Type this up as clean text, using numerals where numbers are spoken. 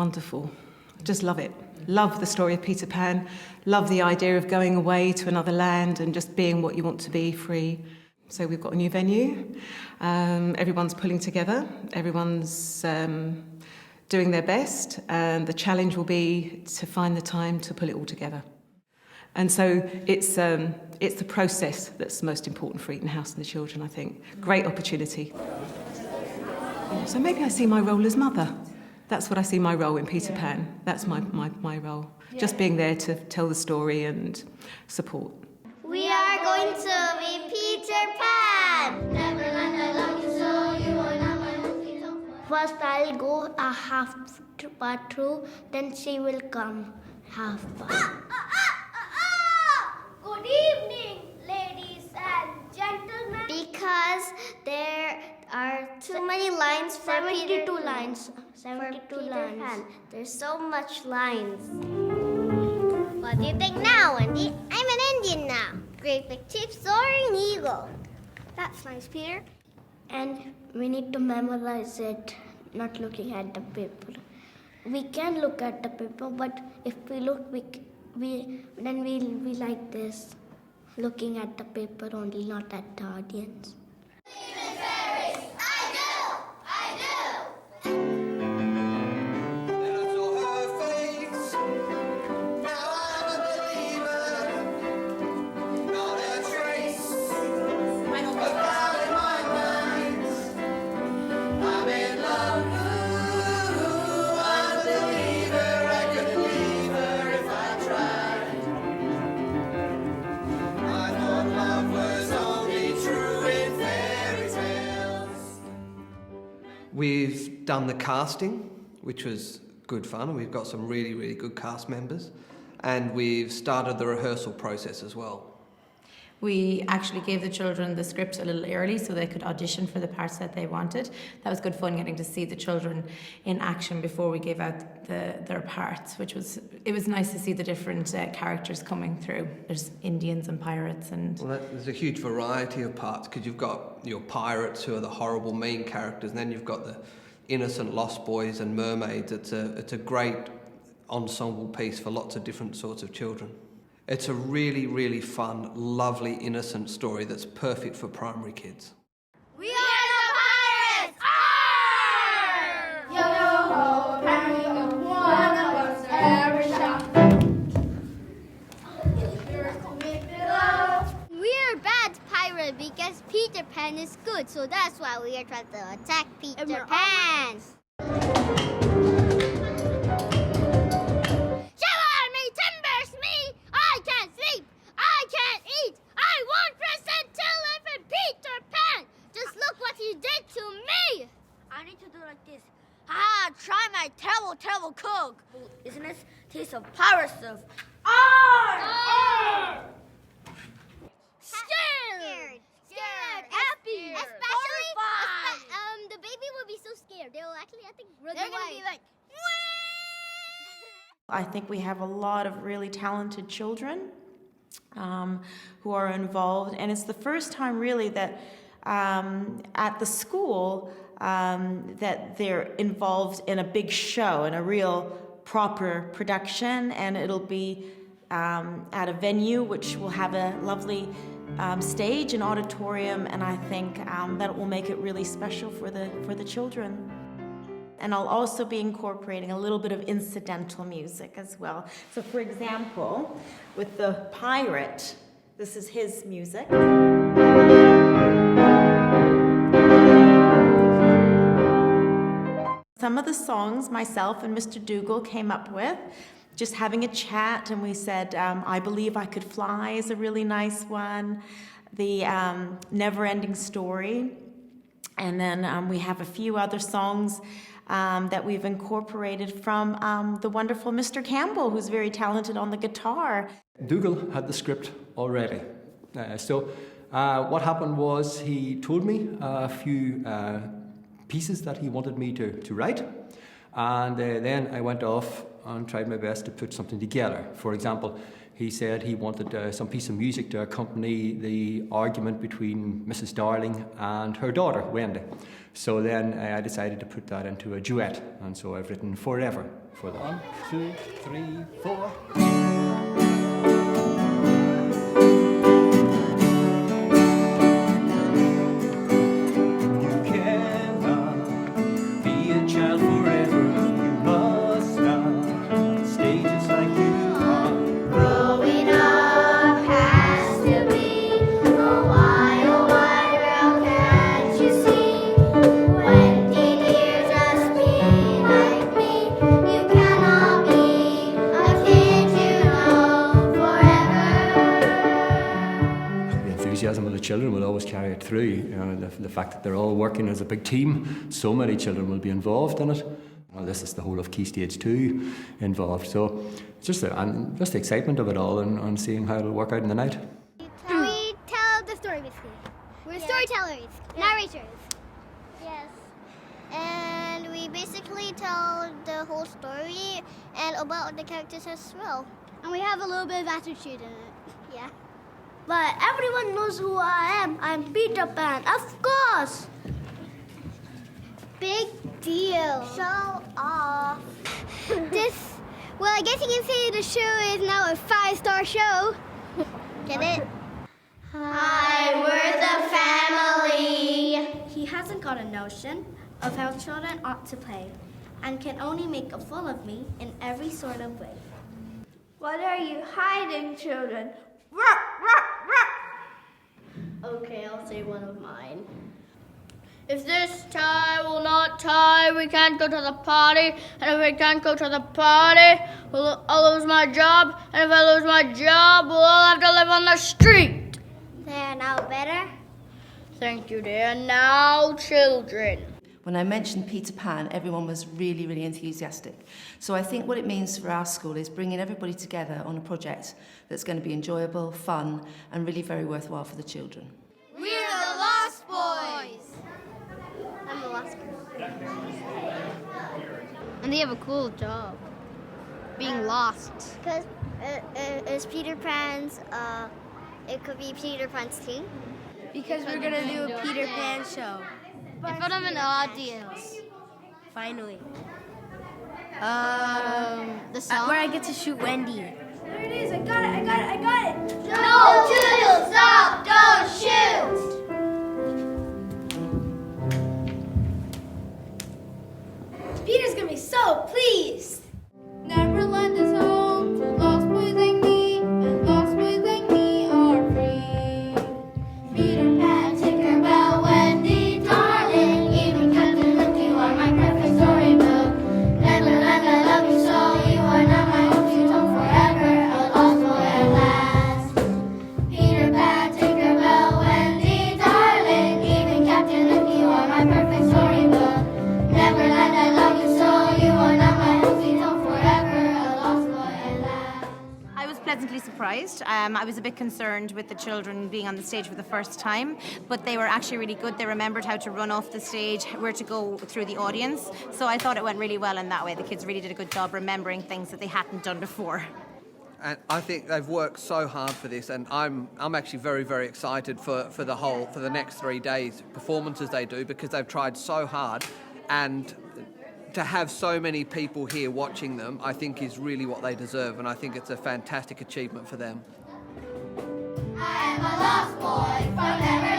wonderful. I just love it. Love the story of Peter Pan. Love the idea of going away to another land and just being what you want to be, free. So we've got a new venue. Everyone's pulling together. Everyone's doing their best. And the challenge will be to find the time to pull it all together. And so it's the process that's most important for Eton House and the children, I think. Great opportunity. So maybe I see my role as mother. That's what I see my role in Peter Pan. That's my role. Just being there to tell the story and support. We are going to be Peter Pan! Neverland, I love you so, you are not my only home. First I'll go a half part through, then she will come half part. Good evening, ladies and gentlemen. Because there are too many lines for 72 lines. 72 lines. There's so much lines. What do you think now, Wendy? I'm an Indian now. Great big chief soaring eagle. That's nice, Peter. And we need to memorize it, not looking at the paper. We can look at the paper, but if we look, then we'll be like this, looking at the paper only, not at the audience. We've done the casting, which was good fun, and we've got some really, really good cast members. And we've started the rehearsal process as well. We actually gave the children the script a little early so they could audition for the parts that they wanted. That was good fun, getting to see the children in action before we gave out their parts, it was nice to see the different characters coming through. There's Indians and pirates and... Well, there's a huge variety of parts, because you've got your pirates who are the horrible main characters, and then you've got the innocent lost boys and mermaids. It's a great ensemble piece for lots of different sorts of children. It's a really, really fun, lovely, innocent story that's perfect for primary kids. We are the pirates! Arr! Yo, yo, ho, carry on, one of us every shot. We are bad pirates because Peter Pan is good, so that's why we are trying to attack Peter Pan. Try my terrible cook. Isn't it? Taste of pirate stuff. Arr! Scared. Happy. Especially, the baby will be so scared. They will actually, I think, run away. They're gonna be like, I think we have a lot of really talented children who are involved, and it's the first time really that at the school that they're involved in a big show, in a real proper production, and it'll be at a venue which will have a lovely stage and auditorium, and I think that will make it really special for the children. And I'll also be incorporating a little bit of incidental music as well. So for example, with the pirate, this is his music. Some of the songs myself and Mr. Dougal came up with, just having a chat, and we said, I Believe I Could Fly is a really nice one, the Never-Ending Story, and then we have a few other songs that we've incorporated from the wonderful Mr. Campbell, who's very talented on the guitar. Dougal had the script already. So what happened was he told me a few pieces that he wanted me to write, and then I went off and tried my best to put something together. For example, he said he wanted some piece of music to accompany the argument between Mrs. Darling and her daughter, Wendy. So then I decided to put that into a duet, and so I've written Forever for that. 1, 2, 3, 4. Of the children will always carry it through. You know, the fact that they're all working as a big team, so many children will be involved in it. Well, this is the whole of Key Stage 2 involved, so it's just the excitement of it all and seeing how it'll work out in the night. We tell the story basically. We're storytellers, narrators. Yes. And we basically tell the whole story and about the characters as well. And we have a little bit of attitude in it. Yeah. But everyone knows who I am. I'm Peter Pan, of course. Big deal. Show off. Well, I guess you can say the show is now a 5-star show. Get it? Hi, we're the family. He hasn't got a notion of how children ought to play and can only make a fool of me in every sort of way. What are you hiding, children? Okay, I'll say one of mine. If this tie will not tie, we can't go to the party. And if we can't go to the party, I'll lose my job. And if I lose my job, we'll all have to live on the street. There, now better? Thank you, dear. Now, children. When I mentioned Peter Pan, everyone was really, really enthusiastic. So I think what it means for our school is bringing everybody together on a project that's going to be enjoyable, fun, and really very worthwhile for the children. We're the Lost Boys. I'm the lost girl. And they have a cool job, being lost. Because it's Peter Pan's, it could be Peter Pan's team. Because we're going to do a Peter Pan show. In front of an audience. Finally. The song? Where I get to shoot Wendy. There it is, I got it. No, Doodle, stop, don't shoot! Peter's gonna be so pleased. Neverland is home to lost boys like me, and lost boys like me are free. Peter Pan, Tinkerbell, Wendy, darling, even Captain Hook, you are my perfect storybook. Neverland, I love you so, you are not my home, sweet home forever, a lost boy at last. Peter Pan, Tinkerbell, Wendy, darling, even Captain Hook, you are my perfect storybook. Neverland, I love you so, you are not my home, sweet home forever, a lost boy at last. I was pleasantly surprised. I was a bit concerned with the children being on the stage for the first time, but they were actually really good. They remembered how to run off the stage, where to go through the audience. So I thought it went really well in that way. The kids really did a good job remembering things that they hadn't done before. And I think they've worked so hard for this, and I'm actually very, very excited for the next 3 days performances they do, because they've tried so hard, and to have so many people here watching them, I think is really what they deserve, and I think it's a fantastic achievement for them. I am a lost boy from Neverland.